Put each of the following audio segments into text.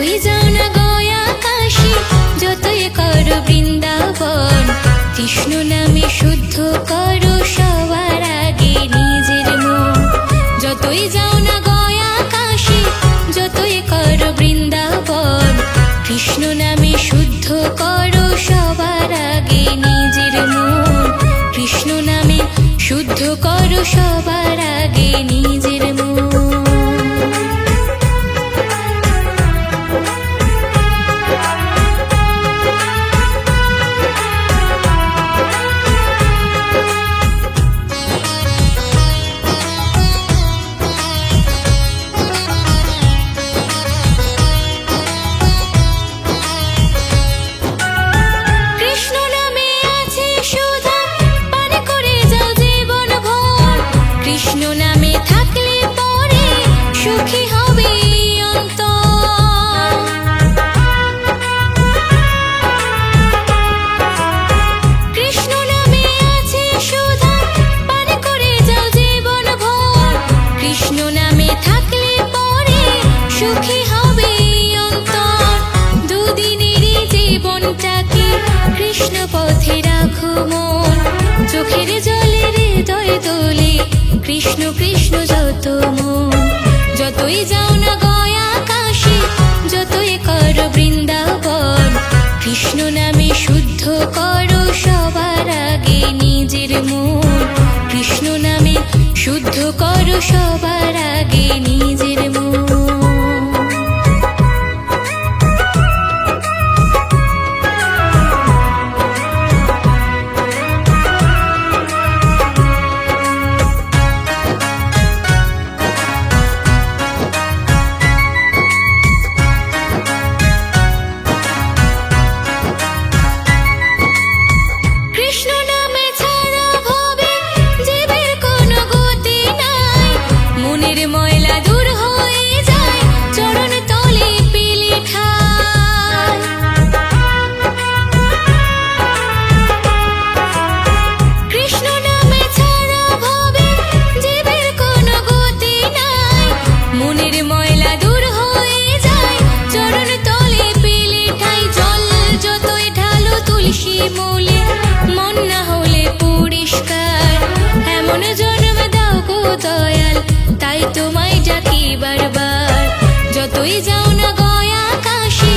যতই যাও না গয়া কাশী, যতই করো বৃন্দাবন, কৃষ্ণ নামে শুদ্ধ করো সবার আগে নিজের মন। যতই যাও না গয়া কাশী, যতই করো বৃন্দাবন, কৃষ্ণ নামে শুদ্ধ করো সবার আগে নিজের মন। কৃষ্ণ নামে শুদ্ধ করো সবার আগে নিজের মন। কৃষ্ণ নামে থাকলে পরে সুখী হবে অন্তর। কৃষ্ণ নামে আছে সুধা, পান করে যাও জীবন ভর। কৃষ্ণ নামে থাকলে পরে সুখী হবে অন্তর। দুদিনেরই জীবনটাকে কৃষ্ণ পথে রাখো মন। চোখের জলে হৃদয় তোলে কৃষ্ণ কৃষ্ণ যত মন। যতই যাও না গয়া কাশী, যতই করো বৃন্দাবন, কৃষ্ণ নামে শুদ্ধ করো সবার আগে নিজের মন। কৃষ্ণ নামে শুদ্ধ করো সবার আগে নিজের মন। ময়লা দূর হয়ে যায় চরণ তলে পেলে ঠাই। কৃষ্ণ নামে ছাড়া ভবে জীবের কোনো গতি নাই। মনের ময়লা দূর হয়ে যায় চরণ তলে পেলে ঠাই। জল যতই ঢালো তুলসী মূলে, মন না হলে পরিষ্কার। এমন জন্ম দাও গো দয়াল, তাই তোমায় ডাকি বারবার। যতই যাও না গয়া কাশী,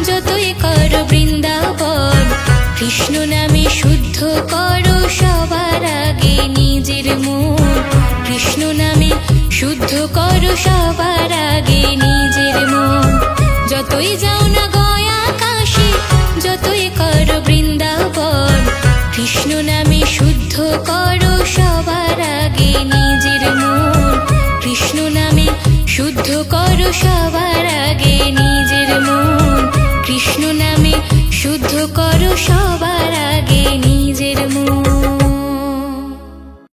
যতই করো বৃন্দাবন, কৃষ্ণ নামে শুদ্ধ করো সবার আগে নিজের মন। কৃষ্ণ নামে শুদ্ধ করো সবার আগে নিজের মন। যতই যাও না গয়া কাশী, যতই করো বৃন্দাবন, কৃষ্ণ নামে শুদ্ধ করো সবার আগে নিজের মন। কৃষ্ণ নামে শুদ্ধ করো সবার আগে নিজের মন। কৃষ্ণ নামে শুদ্ধ করো সবার আগে।